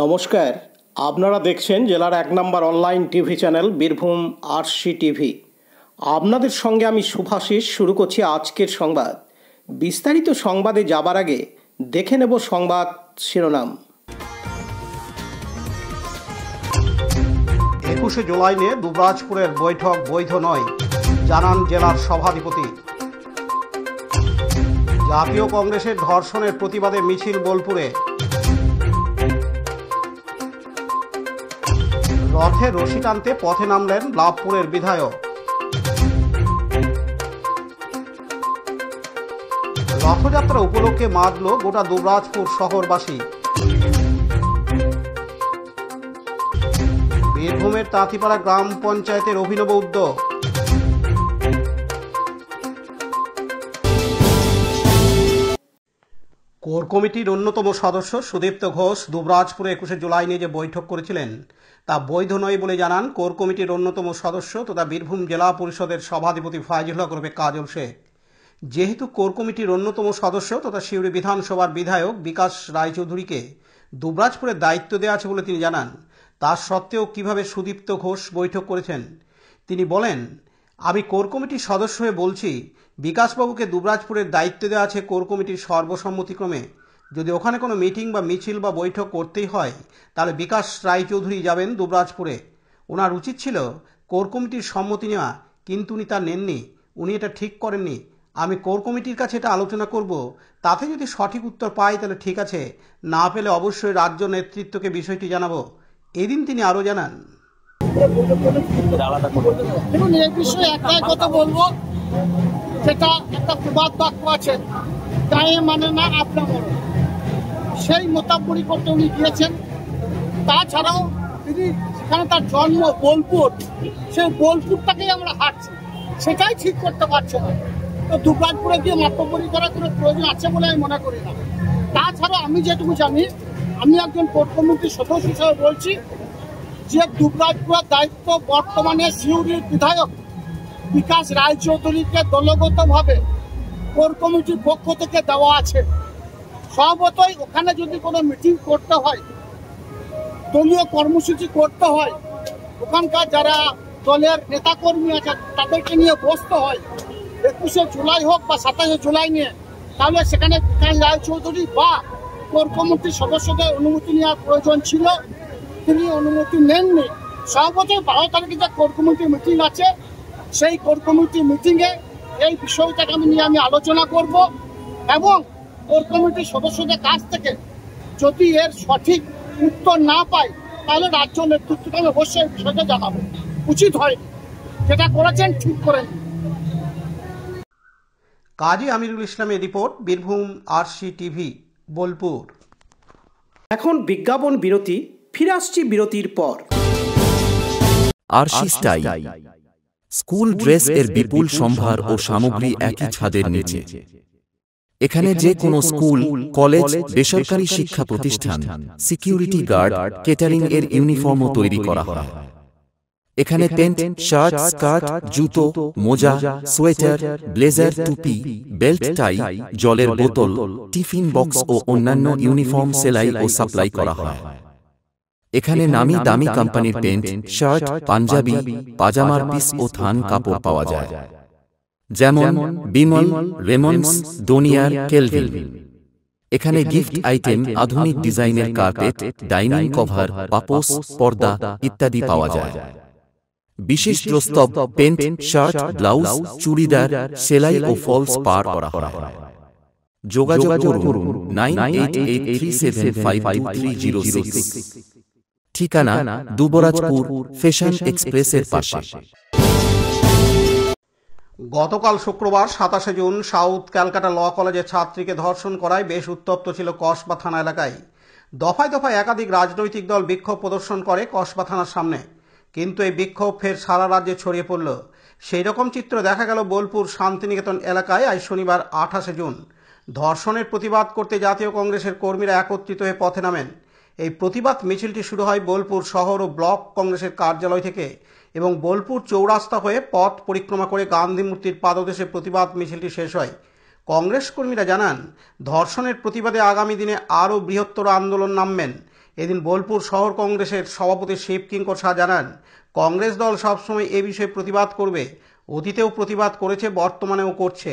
নমস্কার, আপনারা দেখছেন জেলার ১ নম্বর online TV channel Birbhum RC TV. আপনাদের সঙ্গে আমি শুভাশিস। শুরু করছি আজকের সংবাদ। বিস্তারিত সংবাদে যাবার আগে দেখে নেব সংবাদ শিরোনাম। ২১শে জুলাই নিয়ে দুবরাজপুরের বৈঠক বৈধ নয়, জানান জেলার সভাধিপতি। জাতীয় কংগ্রেসের ধর্ষণের প্রতিবাদে মিছিল বোলপুরে। রথে রশি টানতে পথে নামলেন লাভপুরের বিধায়ক। রথযাত্রা উপলক্ষে মাতল গোটা দুবরাজপুর শহরবাসী। বীরভূমের তাঁতিপাড়া গ্রাম পঞ্চায়েতের অভিনব উদ্যোগ। কোর কমিটির অন্যতম সদস্য সুদীপ্ত ঘোষ দুবরাজপুরে ২১শে জুলাই নিয়ে যে বৈঠক করেছিলেন তা বৈধ নয় বলে জানান কোর কমিটির অন্যতম সদস্য তথা বীরভূম জেলা পরিষদের সভাধিপতি ফাইজুল হক ওরফে কাজল শেখ। যেহেতু কোর কমিটির অন্যতম সদস্য তথা সিউড়ি বিধানসভার বিধায়ক বিকাশ রায়চৌধুরীকে দুবরাজপুরের দায়িত্ব দেওয়া আছে বলে তিনি জানান, তা সত্ত্বেও কিভাবে সুদীপ্ত ঘোষ বৈঠক করেছেন তিনি বলেন, আমি কোর কমিটির সদস্য হয়ে বলছি, বিকাশবাবুকে দুবরাজপুরের দায়িত্ব দেওয়া আছে কোর কমিটির সর্বসম্মতিক্রমে। যদি ওখানে কোনো মিটিং বা মিছিল বা বৈঠক করতেই হয় তাহলে বিকাশ রায়চৌধুরী যাবেন দুবরাজপুরে। ওনার উচিত ছিল কোর কমিটির সম্মতি নেওয়া, কিন্তু উনি তা নেননি, উনি এটা ঠিক করেননি। আমি কোর কমিটির কাছে এটা আলোচনা করব, তাতে যদি সঠিক উত্তর পাই তাহলে ঠিক আছে, না পেলে অবশ্যই রাজ্য নেতৃত্বকে বিষয়টি জানাবো। এদিন তিনি আরও জানান, দেখুন, এই বিষয়ে একটাই কথা বলবো, যেটা একটা প্রবাদ বাক্য আছে, গায়ে মানে না আপনা মনে, সেই মোতাবরি করতে উনি গিয়েছেন। তাছাড়াও তিনি সেখানে তার জন্ম বোলপুর, সেই বোলপুরটাকেই আমরা হাঁটছি, সেটাই ঠিক করতে পারছে না। তো দুবরাজপুরে গিয়ে মাতব্বরি করার কোনো প্রয়োজন আছে বলে আমি মনে করি না। তাছাড়া আমি যেটুকু জানি, আমি একজন কোর কমিটির সদস্য হিসেবে বলছি যে দুবরাজপুরের দায়িত্ব বর্তমানে সিউড়ির বিধায়ক বিকাশ রায়চৌধুরীকে দলগতভাবে কোর কমিটির পক্ষ থেকে দেওয়া আছে। স্বভাবতই ওখানে যদি কোনো মিটিং করতে হয়, দলীয় কর্মসূচি করতে হয়, ওখানকার যারা দলের নেতাকর্মী আছে তাদেরকে নিয়ে বসতে হয়, ২১শে জুলাই হোক বা ২৭শে জুলাই নিয়ে, তাহলে সেখানে বিকাশ রায়চৌধুরী বা কোর কমিটির সদস্যদের অনুমতি নেওয়ার প্রয়োজন ছিল, তিনি অনুমতি নেননি। স্বভাবতই ১২ তারিখে যে কোর কমিটির মিটিং আছে, সেই কোর কমিটির মিটিংয়ে এই বিষয়টাকে আমি আলোচনা করব এবং কোর কমিটির সদস্যদের কাছ থেকে যদি এর সঠিক উত্তর না পাই তাহলে রাজ্য নেতৃত্বকে আমি অবশ্যই বিষয়টা জানাবো। উচিত হয়নি, যেটা করেছেন ঠিক করেন। কাজী আমিরুল ইসলামের report, Birbhum RC TV, Bolpur. এখন বিজ্ঞাপন বিরতি, ফিরে আসছি বিরতির পর। আরসি স্টাইল স্কুল ড্রেস এর বিপুল সম্ভার ও সামগ্রী একই ছাদের নিচে। এখানে যে কোনো স্কুল, কলেজ, বেসরকারি শিক্ষা প্রতিষ্ঠান, সিকিউরিটি গার্ড, কেটারিং এর ইউনিফর্মও তৈরি করা হয়। এখানে প্যান্ট, শার্ট, স্কার্ট, জুতো, মোজা, সোয়েটার, ব্লেজার, টুপি, বেল্ট, টাই, জলের বোতল, টিফিন বক্স ও অন্যান্য ইউনিফর্ম সেলাই ও সাপ্লাই করা হয়। এখানে নামি দামি কোম্পানির প্যান্ট, শার্ট, পাঞ্জাবি, পাজামার পিস ও থান কাপড় পাওয়া যায়, যেমন বিমল, রেমন্ডস, ডোনিয়ার, কেলভিন। এখানে গিফট আইটেম, আধুনিক ডিজাইনের কার্পেট, ডাইনিং কভার, পাপোশ, পর্দা ইত্যাদি পাওয়া যায়। বিশেষ প্রস্তাব, প্যান্ট, শার্ট, ব্লাউজ, চুড়িদার, সেলাই ও ফলস পার করা হয়। যোগাযোগ করুন 9883752306। ঠিকানা দুবরাজপুর, ফ্যাশন এক্সপ্রেসের পাশে। গতকাল শুক্রবার ২৭শে জুন সাউথ ক্যালকাটা ল কলেজের ছাত্রীকে ধর্ষণ করায় বেশ উত্তপ্ত ছিল কসবা থানা এলাকায়। দফায় দফায় একাধিক রাজনৈতিক দল বিক্ষোভ প্রদর্শন করে কসবা থানার সামনে, কিন্তু এই বিক্ষোভ ফের সারা রাজ্যে ছড়িয়ে পড়ল। সেই রকম চিত্র দেখা গেল বোলপুর শান্তিনিকেতন এলাকায় আজ শনিবার ২৮শে জুন। ধর্ষণের প্রতিবাদ করতে জাতীয় কংগ্রেসের কর্মীরা একত্রিত হয়ে পথে নামেন। এই প্রতিবাদ মিছিলটি শুরু হয় বোলপুর শহর ও ব্লক কংগ্রেসের কার্যালয় থেকে এবং বোলপুর চৌরাস্তা হয়ে পথ পরিক্রমা করে গান্ধী মূর্তির পাদদেশে প্রতিবাদ মিছিলটি শেষ হয়। কংগ্রেস কর্মীরা জানান, ধর্ষণের প্রতিবাদে আগামী দিনে আরও বৃহত্তর আন্দোলন নামবেন এদিন বোলপুর শহর কংগ্রেসের সভাপতি শিব কিঙ্কর শাহ জানান, কংগ্রেস দল সবসময় এ বিষয়ে প্রতিবাদ করবে, অতীতেও প্রতিবাদ করেছে, বর্তমানেও করছে,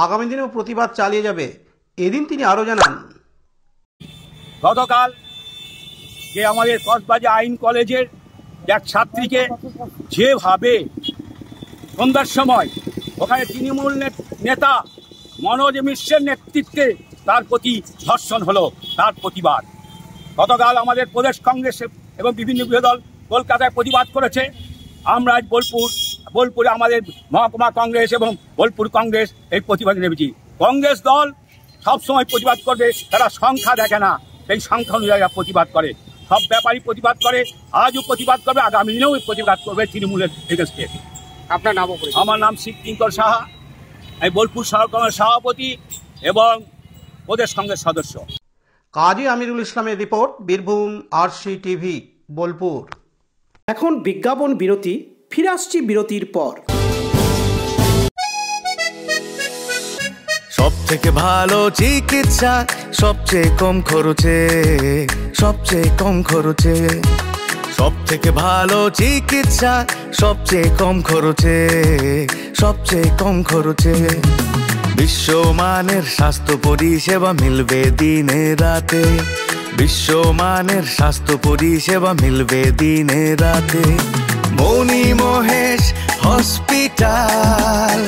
আগামী দিনেও প্রতিবাদ চালিয়ে যাবে। এদিন তিনি আরও জানান, গতকাল যে আমাদের কসবাজার আইন কলেজের এক ছাত্রীকে যেভাবে সন্ধ্যার সময় ওখানে তৃণমূল নেতা মনোজ মিশ্রের নেতৃত্বে তার প্রতি ধর্ষণ হলো, তার প্রতিবাদ গতকাল আমাদের প্রদেশ কংগ্রেস এবং বিভিন্ন বিরোধী দল কলকাতায় প্রতিবাদ করেছে। আমরা আজ বোলপুরে আমাদের মহকুমা কংগ্রেস এবং বোলপুর কংগ্রেস এই প্রতিবাদে নেমেছি। কংগ্রেস দল সবসময় প্রতিবাদ করবে, তারা সংখ্যা দেখে না, সেই সংখ্যা অনুযায়ী প্রতিবাদ করে, সব ব্যাপারই প্রতিবাদ করে, আজও প্রতিবাদ করবে, আগামী দিনেও প্রতিবাদ করবে তৃণমূলের এগেন্স্টে। আপনার নাম? আমার নাম শিব কিঙ্কর সাহা, আমি বোলপুর শহর কংগ্রেস সভাপতি এবং প্রদেশ কংগ্রেস সদস্য। কাজী আমিরুল ইসলামের report, Birbhum RC TV, Bolpur. এখন বিজ্ঞাপন বিরতি, ফিরে আসছি বিরতির পর। সব থেকে ভালো চিকিৎসা, সবচেয়ে কম খরচে, সবচেয়ে কম খরচে। সব থেকে ভালো চিকিৎসা, সবচেয়ে কম খরচে, সবচেয়ে কম খরচে। বিশ্বমানের স্বাস্থ্য পরিষেবা মিলবে দিনে রাতে, বিশ্বমানের স্বাস্থ্য পরিষেবা মিলবে দিনে রাতে। মনি মহেশ হসপিটাল,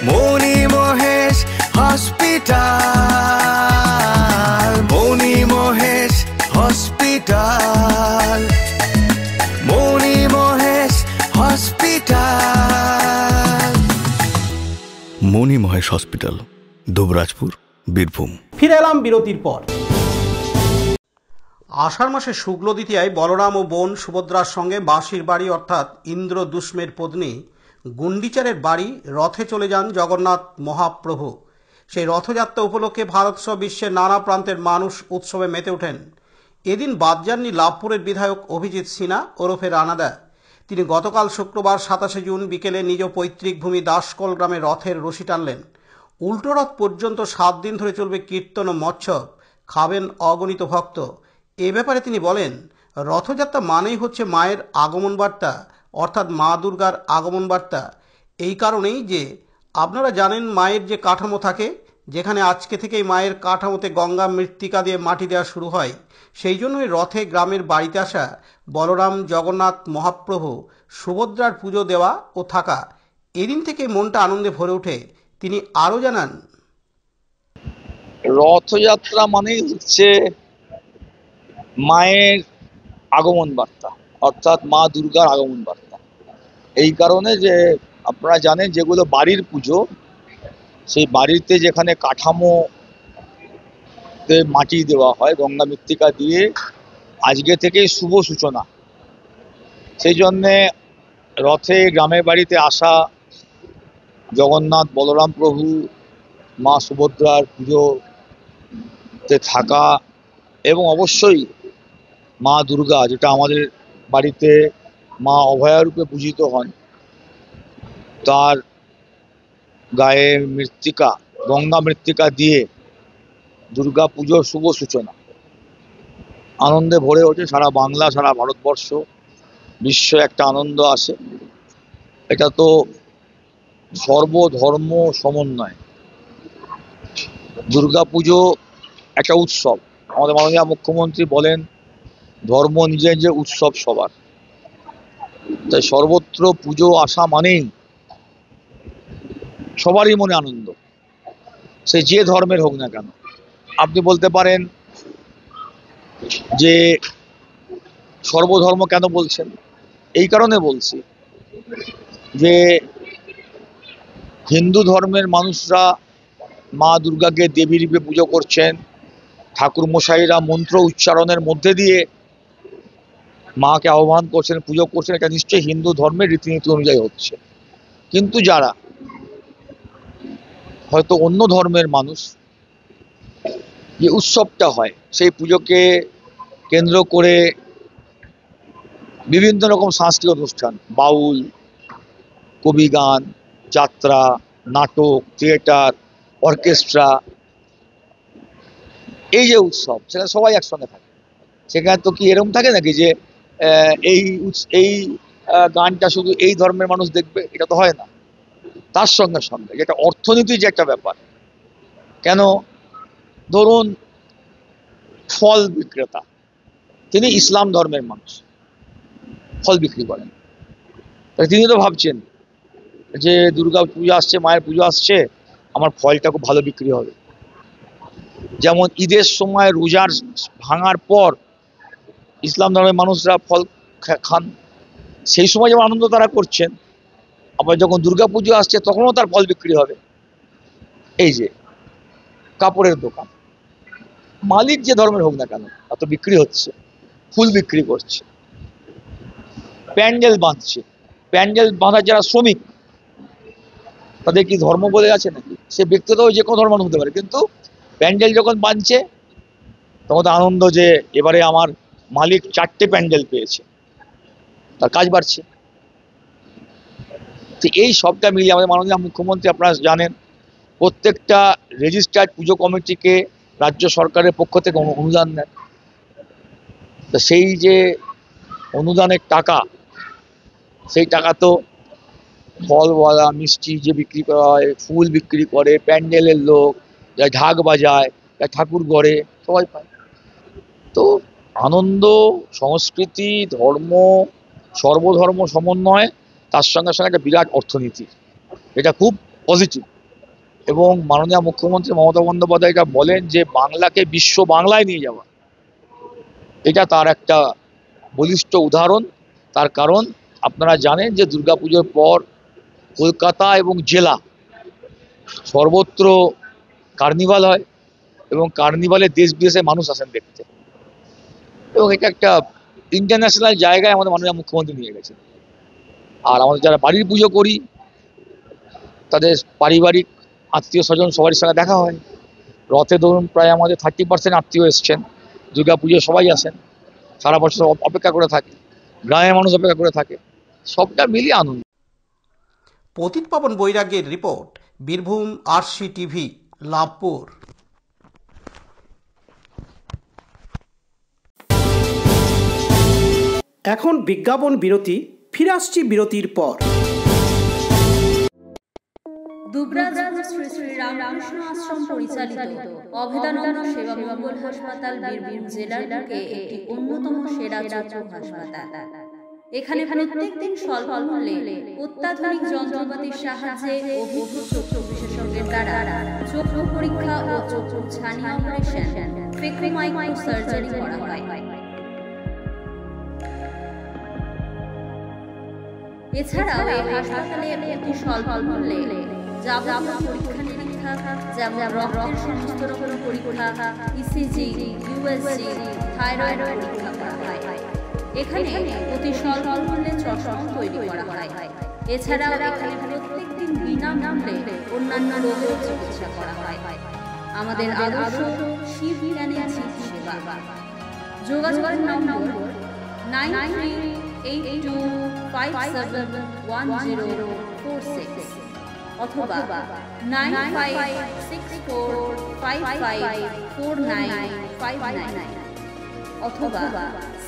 মনি মহেশ হসপিটাল, মনি মহেশ হসপিটাল, মনি মহেশ হসপিটাল। মনি মহেশ হসপিটাল, দুবরাজপুর, বীরভূম। ফিরে এলাম বিরতির পর। আষাঢ় মাসে শুক্ল দ্বিতীয়ায় বলরাম ও বোন সুভদ্রার সঙ্গে বাঁশির বাড়ি অর্থাৎ ইন্দ্র দুষ্মের পত্নী গুন্ডিচারের বাড়ি রথে চলে যান জগন্নাথ মহাপ্রভু। সেই রথযাত্রা উপলক্ষে ভারতসহ বিশ্বের নানা প্রান্তের মানুষ উৎসবে মেতে ওঠেন। এদিন বাদ যাননি লাভপুরের বিধায়ক অভিজিৎ সিনহা ওরফে রানাদা। তিনি গতকাল শুক্রবার 27 জুন বিকেলে নিজ পৈতৃক ভূমি দাসকল গ্রামে রথের রশি টানলেন। উল্টো রথ পর্যন্ত 7 দিন ধরে চলবে কীর্তন ও মৎসব, খাবেন অগণিত ভক্ত। এ ব্যাপারে তিনি বলেন, রথযাত্রা মানেই হচ্ছে মায়ের আগমন বার্তা, অর্থাৎ মা দুর্গার আগমন বার্তা। এই কারণেই যে আপনারা জানেন মায়ের যে কাঠামো থাকে, যেখানে আজকে থেকেই মায়ের কাঠামোতে গঙ্গা মৃত্তিকা দিয়ে মাটি দেওয়া শুরু হয়, সেই জন্যই রথে গ্রামের বাড়িতে আসা বলরাম, জগন্নাথ মহাপ্রভু, সুভদ্রার পুজো দেওয়া ও থাকা। এদিন থেকে মনটা আনন্দে ভরে ওঠে। তিনি আরও জানান, রথযাত্রা মানেই হচ্ছে মায়ের আগমন বার্তা, অর্থাৎ মা দুর্গার আগমন বার্তা। এই কারণে যে আপনারা জানেন যেগুলো বাড়ির পুজো, সেই বাড়িতে যেখানে কাঠামোতে মাটি দেওয়া হয় গঙ্গা মৃত্তিকা দিয়ে, আজকে থেকেই শুভ সূচনা। সেই জন্যে রথে গ্রামের বাড়িতে আসা জগন্নাথ বলরাম প্রভু, মা সুভদ্রার পুজোতে থাকা এবং অবশ্যই মা দুর্গা, যেটা আমাদের বাড়িতে মা অভয়ারূপে পূজিত হন, তার গায়ে মৃত্তিকা, গঙ্গা মৃত্তিকা দিয়ে দুর্গা পুজোর শুভ সূচনা। আনন্দে ভরে ওঠে সারা বাংলা, সারা ভারতবর্ষ, বিশ্ব একটা আনন্দ আসে। এটা তো সর্বধর্ম সমন্বয়। দুর্গা পুজো একটা উৎসব। আমাদের মাননীয় মুখ্যমন্ত্রী বলেন ধর্ম নিজের যে উৎসব সবার, তাই সর্বত্র পুজো আসা মানেই সবারই মনে আনন্দ, সে যে ধর্মের হোক না কেন। আপনি বলতে পারেন যে সর্বধর্ম কেন বলছেন? এই কারণে বলছি যে হিন্দু ধর্মের মানুষরা মা দুর্গাকে দেবী রূপে পুজো করছেন, ঠাকুর মশাইরা মন্ত্র উচ্চারণের মধ্যে দিয়ে মাকে আহ্বান করছেন, পুজো করছেন। এটা নিশ্চয়ই হিন্দু ধর্মের রীতিনীতি অনুযায়ী হচ্ছে। কিন্তু যারা হয়তো অন্য ধর্মের মানুষ, যে উৎসবটা হয় সেই পুজোকে কেন্দ্র করে বিভিন্ন রকম সাংস্কৃতিক অনুষ্ঠান, বাউল, কবি গান, যাত্রা, নাটক, থিয়েটার, অর্কেস্ট্রা, এই যে উৎসব, সেটা সবাই একসঙ্গে থাকে। সেখানে তো কি এরকম থাকে নাকি যে এই গানটা শুধু এই ধর্মের মানুষ দেখবে, এটা তো হয় না। তার সঙ্গে সঙ্গে যেটা অর্থনীতির যে একটা ব্যাপার, কেন ধরুন ফল বিক্রেতা, তিনি ইসলাম ধর্মের মানুষ, ফল বিক্রি করেন, তিনি তো ভাবছেন যে দুর্গা পুজো আসছে, মায়ের পুজো আসছে, আমার ফলটা খুব ভালো বিক্রি হবে। যেমন ঈদের সময় রোজার ভাঙার পর ইসলাম ধর্মের মানুষরা ফল খান, সেই সময় যেমন আনন্দ তারা করছেন, আবার যখন দুর্গা পুজো আসছে তখনও তার ফল বিক্রি হবে। এই যে কাপড়ের দোকান, মালিক যে ধর্মের হোক না কেন, এত বিক্রি হচ্ছে, ফুল বিক্রি করছে, প্যান্ডেল বাঁধছে, প্যান্ডেল বাঁধার যারা শ্রমিক, তাদের কি ধর্ম বলে আছে নাকি? সে ব্যক্তিগত যে কোনো ধর্ম হতে পারে, কিন্তু প্যান্ডেল যখন বাঁধছে তখন তো আনন্দ যে এবারে আমার মালিক 4টে প্যান্ডেল পেয়েছে, তার কাজ বাড়ছে। তো এই সবটা মিলিয়ে আমাদের মাননীয় মুখ্যমন্ত্রী, আপনারা জানেন, প্রত্যেকটা রেজিস্টার্ড পুজো কমিটিকে রাজ্য সরকারের পক্ষ থেকে অনুদান দেন। তো সেই যে অনুদানের টাকা, সেই টাকা তো ফলওয়ালা, মিষ্টি যে বিক্রি করা হয়, ফুল বিক্রি করে, প্যান্ডেলের লোক, যারা ঢাক বাজায়, যারা ঠাকুর গড়ে, সবাই পায়। তো আনন্দ, সংস্কৃতি, ধর্ম, সর্বধর্ম সমন্বয়, তার সঙ্গে সঙ্গে একটা বিরাট অর্থনীতি, এটা খুব পজিটিভ। এবং মাননীয় মুখ্যমন্ত্রী মমতা বন্দ্যোপাধ্যায় এটা বলেন যে বাংলাকে বিশ্ব বাংলায় নিয়ে যাওয়া, এটা তার একটা বলিষ্ঠ উদাহরণ। তার কারণ আপনারা জানেন যে দুর্গাপুজোর পর কলকাতা এবং জেলা সর্বত্র কার্নিভাল হয়, এবং কার্নিভালে দেশ বিদেশের মানুষ আসেন দেখতে, এবং এটা একটা ইন্টারন্যাশনাল জায়গায় আমাদের মাননীয় মুখ্যমন্ত্রী নিয়ে গেছেন। আর আমাদের যারা বাড়ির পুজো করি, তাদের পারিবারিক আত্মীয় স্বজন সবারই সঙ্গে দেখা হয়। রথে ধরুন প্রায় আমাদের 30% আত্মীয় এসছেন, দুর্গা পুজো সবাই আসেন, সারা বছর অপেক্ষা করে থাকে, গ্রামের মানুষ অপেক্ষা করে থাকে, সবটা মিলিয়ে আনন্দ। পতিত পাবন বৈরাগ্যের report, Birbhum RC TV, Labhpur. এখন বিজ্ঞাপন বিরতি, ফিরে আসছি বিরতির পর। দুবরাজপুর শ্রী শ্রী রামকৃষ্ণ আশ্রম পরিচালিত অভেদানন্দ সেবা মঙ্গল হাসপাতাল বীরভূম জেলার বুকে একটি অন্যতম সেরা চক্ষু হাসপাতাল। এখানে প্রত্যেক দিন স্বল্প মূল্যে অত্যাধুনিক যন্ত্রপাতির সাহায্যে অভিজ্ঞ চক্ষু বিশেষজ্ঞের দ্বারা চক্ষু পরীক্ষা ও চক্ষু ছানি অপারেশন, ফেকোমাইক্রো সার্জারি করা হয়। এছাড়াও এই হাসপাতালে অতি স্বল্প মূল্যে যাবতীয় পরীক্ষা নিরীক্ষা, যেমন রক্তের সমস্ত রকম পরীক্ষা, ইসিজি, ইউএসজি, থাইরয়েড পরীক্ষা করা হয়। এখানে অতি স্বল্প মূল্যে চশমা তৈরি করা হয়। এছাড়াও এখানে প্রত্যেক দিন বিনামূল্যে অন্যান্য রোগের চিকিৎসা করা হয়। আমাদের আদর্শ শিব জ্ঞানের সেবা। যোগাযোগের নম্বর 9382571046 অথবা 9564554959 অথবা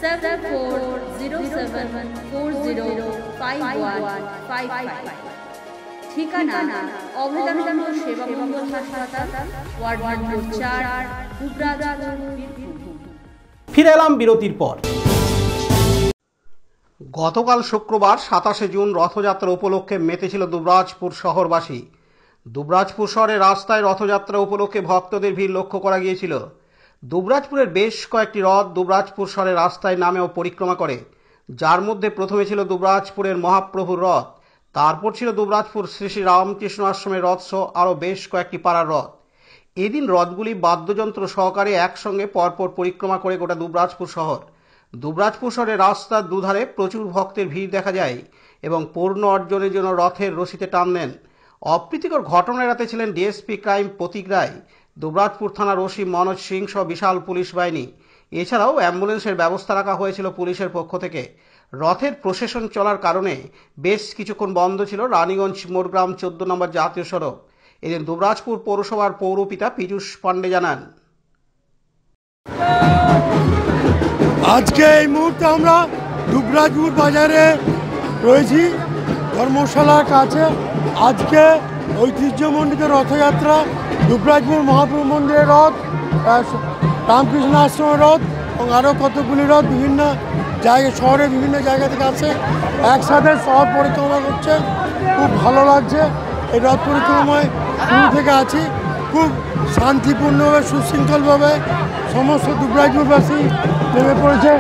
7407405155। ঠিকানা অভেদানন্দ সেবা মঙ্গল হাসপাতাল, ওয়ার্ড নম্বর 4, দুবরাজপুর, বীরভূম। ফিরে এলাম বিরতির পর। গতকাল শুক্রবার 27শে জুন রথযাত্রা উপলক্ষে মেতেছিল দুবরাজপুর শহরবাসী। দুবরাজপুর শহরের রাস্তায় রথযাত্রা উপলক্ষে ভক্তদের ভিড় লক্ষ্য করা গিয়েছিল। দুবরাজপুরের বেশ কয়েকটি রথ দুবরাজপুর শহরের রাস্তায় নামেও পরিক্রমা করে, যার মধ্যে প্রথমে ছিল দুবরাজপুরের মহাপ্রভুর রথ, তারপর ছিল দুবরাজপুর শ্রী শ্রী রামকৃষ্ণ আশ্রমের রথ সহ আরও বেশ কয়েকটি পাড়ার রথ। এদিন রথগুলি বাদ্যযন্ত্র সহকারে একসঙ্গে পরপর পরিক্রমা করে গোটা দুবরাজপুর শহর। দুবরাজপুর শহরের রাস্তার দুধারে প্রচুর ভক্তের ভিড় দেখা যায় এবং পূর্ণ অর্জনের জন্য রথের রশিতে টান দেন। অপ্রীতিকর ঘটনা এড়াতে ছিলেন ডিএসপি ক্রাইম প্রতীক রায়, দুবরাজপুর থানার ওসি মনোজ সিং সহ বিশাল পুলিশ বাহিনী। এছাড়াও অ্যাম্বুলেন্সের ব্যবস্থা রাখা হয়েছিল পুলিশের পক্ষ থেকে। রথের প্রসেশন চলার কারণে বেশ কিছুক্ষণ বন্ধ ছিল রানীগঞ্জ মোরগ্রাম 14 নম্বর জাতীয় সড়ক। এদিন দুবরাজপুর পৌরসভার পৌরপিতা পীযূষ পাণ্ডে জানান, আজকে এই মুহূর্তে আমরা দুবরাজপুর বাজারে রয়েছি, ধর্মশালার কাছে। আজকে ঐতিহ্যমণ্ডিত রথযাত্রা, দুবরাজপুর মহাপ্রভু মন্দিরের রথ, রামকৃষ্ণ আশ্রমের রথ এবং আরও কতগুলি রথ বিভিন্ন জায়গায়, শহরের বিভিন্ন জায়গা থেকে আসে, একসাথে শহর পরিক্রমা করছে। খুব ভালো লাগছে। এই রথ পরিক্রমায় শুরু থেকে আছি, খুব শান্তিপূর্ণভাবে সুশৃঙ্খলভাবে সমস্ত দুবরাজপুরবাসী নেমে পড়েছে।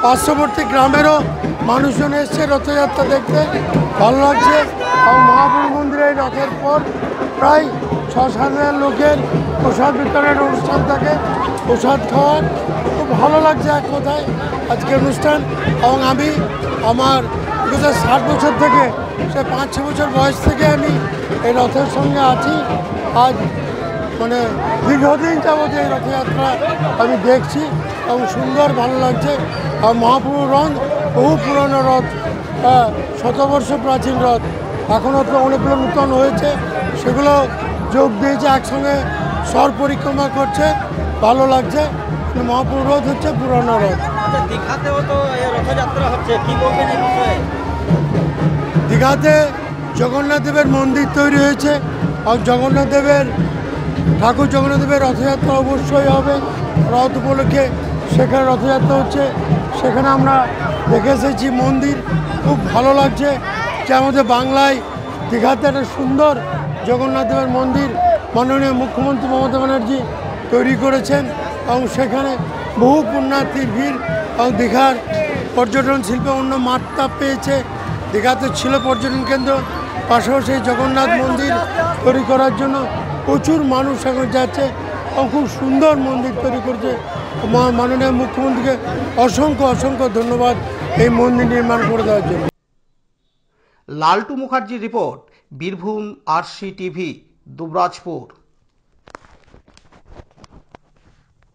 পার্শ্ববর্তী গ্রামেরও মানুষজন এসছে রথযাত্রা দেখতে, ভালো লাগছে। এবং মহাপ্রভু মন্দিরে এই রথের পর প্রায় 6-7 লোকের প্রসাদ বিতরণের অনুষ্ঠান থাকে, প্রসাদ খাওয়ার। খুব ভালো লাগছে এক কথায় আজকের অনুষ্ঠান। এবং আমি আমার 60 বছর থেকে, সে 5-6 বছর বয়স থেকে আমি এই রথের সঙ্গে আছি। আজ মানে দীর্ঘদিন যাবত এই রথযাত্রা আমি দেখছি এবং সুন্দর ভালো লাগছে। আর মহাপ্রভুর রথ বহু পুরনো রথ, 100 প্রাচীন রথ, এখনও তো অনেকগুলো নূতন হয়েছে, সেগুলো যোগ দিয়েছে, একসঙ্গে শহর পরিক্রমা করছে, ভালো লাগছে। মহাপ্রভুর রথ হচ্ছে পুরনো রথ। দীঘাতেও তো রথযাত্রা হচ্ছে, কি বলবেন এই বিষয়ে? দীঘাতে জগন্নাথ দেবের মন্দির তৈরি হয়েছে আর জগন্নাথ দেবের ঠাকুর জগন্নাথ দেবের রথযাত্রা অবশ্যই হবে। রথ উপলক্ষে সেখানে রথযাত্রা হচ্ছে, সেখানে আমরা দেখে এসেছি মন্দির, খুব ভালো লাগছে যে আমাদের বাংলায় দীঘাতে একটা সুন্দর জগন্নাথ দেবের মন্দির মাননীয় মুখ্যমন্ত্রী মমতা ব্যানার্জি তৈরি করেছেন এবং সেখানে বহু পুণ্যার্থীর ভিড় এবং দীঘার পর্যটন শিল্পে অন্য মাত্রা পেয়েছে। দীঘাতে ছিল পর্যটন কেন্দ্র, পাশাপাশি জগন্নাথ মন্দির তৈরি করার জন্য প্রচুর মানুষ এখন যাচ্ছে এবং খুব সুন্দর মন্দির তৈরি করছে। মাননীয় মুখ্যমন্ত্রীকে অসংখ্য অসংখ্য ধন্যবাদ এই মন্দির নির্মাণ করে দেওয়ার জন্য। লালটু মুখার্জির report, Birbhum RC TV, Dubrajpur.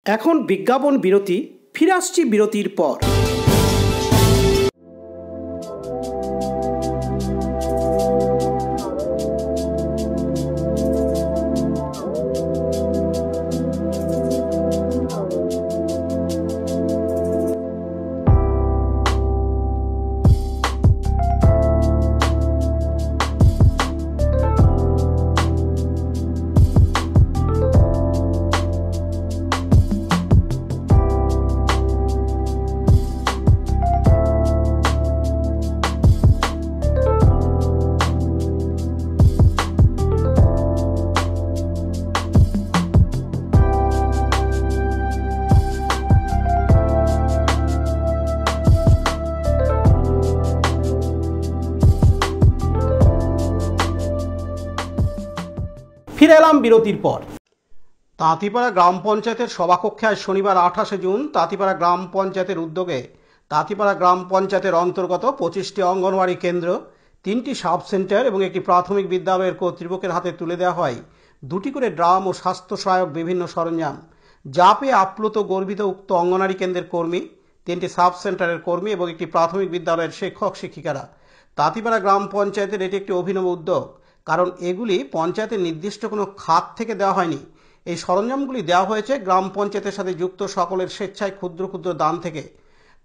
এখন বিজ্ঞাপন বিরতি, ফিরে আসছি বিরতির পর। ফিরে এলাম বিরতির পর। তাঁতিপাড়া গ্রাম পঞ্চায়েতের সভাকক্ষে আজ শনিবার 28 জুন তাঁতিপাড়া গ্রাম পঞ্চায়েতের উদ্যোগে তাঁতিপাড়া গ্রাম পঞ্চায়েতের অন্তর্গত 25টি অঙ্গনওয়াড়ি কেন্দ্র, 3টি সাব সেন্টার এবং একটি প্রাথমিক বিদ্যালয়ের কর্তৃপক্ষের হাতে তুলে দেওয়া হয় 2টি করে ড্রাম ও স্বাস্থ্য সহায়ক বিভিন্ন সরঞ্জাম, যা পেয়ে আপ্লুত গর্বিত উক্ত অঙ্গনওয়াড়ি কেন্দ্রের কর্মী, 3টি সাব সেন্টারের কর্মী এবং একটি প্রাথমিক বিদ্যালয়ের শিক্ষক শিক্ষিকারা। তাঁতিপাড়া গ্রাম পঞ্চায়েতের এটি একটি অভিনব উদ্যোগ, কারণ এগুলি পঞ্চায়েতের নির্দিষ্ট কোনো খাত থেকে দেওয়া হয়নি। এই সরঞ্জামগুলি দেওয়া হয়েছে গ্রাম পঞ্চায়েতের সাথে যুক্ত সকলের স্বেচ্ছায় ক্ষুদ্র ক্ষুদ্র দান থেকে।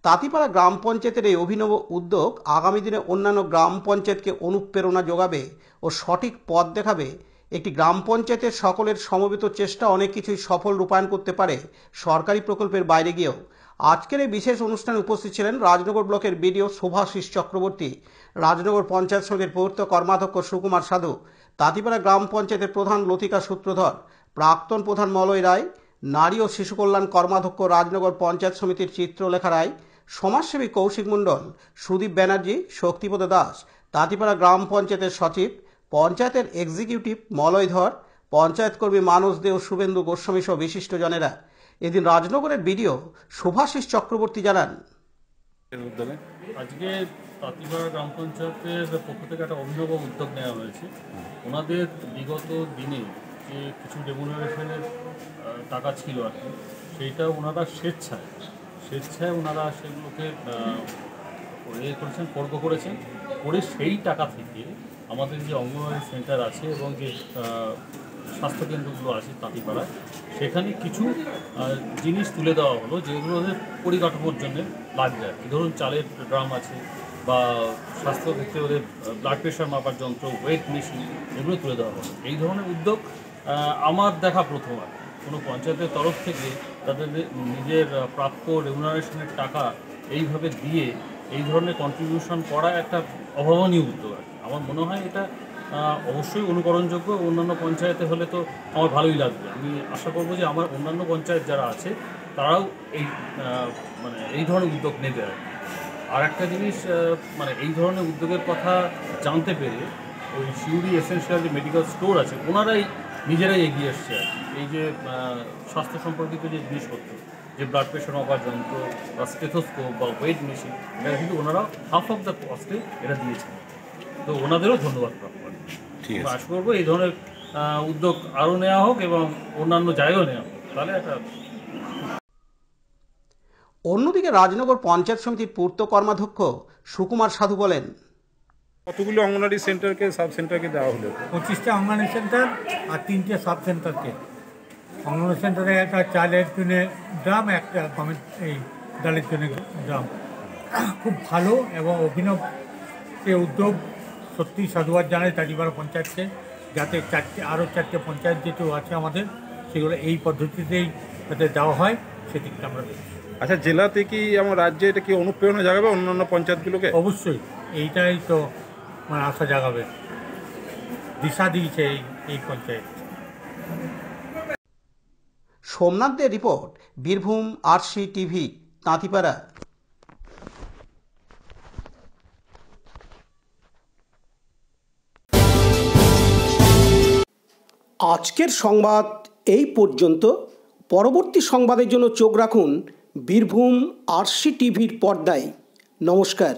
তাঁতিপাড়া গ্রাম পঞ্চায়েতের এই অভিনব উদ্যোগ আগামী দিনে অন্যান্য গ্রাম পঞ্চায়েতকে অনুপ্রেরণা যোগাবে ও সঠিক পথ দেখাবে। একটি গ্রাম পঞ্চায়েতের সকলের সমবেত চেষ্টা অনেক কিছুই সফল রূপায়ণ করতে পারে সরকারি প্রকল্পের বাইরে গিয়েও। আজকের এই বিশেষ অনুষ্ঠানে উপস্থিত ছিলেন রাজনগর ব্লকের বিডিও শুভাশিস চক্রবর্তী, রাজনগর পঞ্চায়েত সমিতির পৌর কর্মাধ্যক্ষ সুকুমার সাধু, তাঁতিপাড়া গ্রাম পঞ্চায়েতের প্রধান লতিকা সূত্রধর, প্রাক্তন প্রধান মলয় রায়, নারী ও শিশু কল্যাণ কর্মাধ্যক্ষ রাজনগর পঞ্চায়েত সমিতির চিত্রলেখা রায়, সমাজসেবী কৌশিক মণ্ডল, সুদীপ ব্যানার্জি, শক্তিপদ দাস, তাঁতিপাড়া গ্রাম পঞ্চায়েতের সচিব, পঞ্চায়েতের এক্সিকিউটিভ মলয় ধর, পঞ্চায়েত কর্মী মানস দে ও শুভেন্দু গোস্বামী সহ বিশিষ্টজনেরা। এদিন রাজনগরের বিডিও শুভাশিস চক্রবর্তী জানান, আজকে তাঁতিপাড়া গ্রাম পঞ্চায়েতের পক্ষ থেকে একটা অভিনব উদ্যোগ নেওয়া হয়েছে। ওনাদের বিগত দিনে যে কিছু রেমুনারেশনের টাকা ছিল আর কি, সেইটা ওনারা স্বেচ্ছায় ওনারা সেগুলোকে করেছেন, কর্গ করেছেন, করে সেই টাকা থেকে আমাদের যে অঙ্গনওয়াড়ি সেন্টার আছে এবং যে স্বাস্থ্যকেন্দ্রগুলো আছে তাঁতিপাড়ায়, সেখানে কিছু জিনিস তুলে দেওয়া হলো যেগুলো ওদের পরিকাঠামোর জন্য লাগবে আর কি। ধরুন চালের ড্রাম আছে বা স্বাস্থ্যক্ষেত্রে ওদের ব্লাড প্রেশার মাপার যন্ত্র, ওয়েট মেশিন, এগুলো তুলে দেওয়া হবে। এই ধরনের উদ্যোগ আমার দেখা প্রথম আর কোনো পঞ্চায়েতের তরফ থেকে তাদের নিজের প্রাপ্য রেমুনারেশনের টাকা এইভাবে দিয়ে এই ধরনের কন্ট্রিবিউশন করা একটা অভাবনীয় উদ্যোগ আর কি। আমার মনে হয় এটা অবশ্যই অনুকরণযোগ্য। অন্যান্য পঞ্চায়েতে হলে তো আমার ভালোই লাগবে। আমি আশা করব যে আমার অন্যান্য পঞ্চায়েত যারা আছে তারাও এই মানে এই ধরনের উদ্যোগ নেবে আর কি। আর একটা জিনিস মানে এই ধরনের উদ্যোগের কথা জানতে পেরে ওই সিউড়ি এসেনশিয়াল যে মেডিকেল স্টোর আছে ওনারাই নিজেরাই এগিয়ে এসছে আর কি। এই যে স্বাস্থ্য সম্পর্কিত যে জিনিসপত্র, যে ব্লাড প্রেশার মাপার যন্ত্র বা স্টেথোস্কোপ বা ওয়েট মেশিন, এটা কিন্তু ওনারা হাফ অফ দ্য কস্টে এটা দিয়েছেন। তো ওনাদেরও ধন্যবাদ প্রাপ্য। আশা করবো এই ধরনের উদ্যোগ আরও নেওয়া হোক এবং অন্যান্য জায়গাও নেওয়া হোক, তাহলে একটা। অন্যদিকে রাজনগর পঞ্চায়েত সমিতির পূর্ত কর্মাধ্যক্ষ সুকুমার সাধু বলেন, কতগুলো অঙ্গনওয়াড়ি সেন্টারকে সাব সেন্টারকে দেওয়া হলো? 25টা অঙ্গনওয়াড়ি সেন্টার আর 3টে সাব সেন্টারকে। অঙ্গনওয়াড়ি সেন্টারে একটা চালের জন্য ড্রাম, একটা এই ডালের জন্য ড্রাম। খুব ভালো এবং অভিনব এই উদ্যোগ, সত্যি সাধুবাদ জানাই টাটিপাড়া পঞ্চায়েতকে, যাতে আরও 4টে পঞ্চায়েত যেহেতু আছে আমাদের, সেগুলো এই পদ্ধতিতেই যাতে দেওয়া হয় সেদিকটা আমরা দেখি। আচ্ছা, জেলাতে কি আমার রাজ্যে এটা কি অনুপ্রেরণা জাগাবে অন্যান্য পঞ্চায়েতগুলোকে? অবশ্যই, এইটাই তো মানে আশা জাগাবে, দিশা দিয়েছে এই পঞ্চায়েত। সোমনাথদের রিপোর্ট, বীরভূম আরসি টিভি, তাঁতিপাড়া। আজকের সংবাদ এই পর্যন্ত। পরবর্তী সংবাদের জন্য চোখ রাখুন বীরভূম আরসি টিভির পর্দায়। নমস্কার।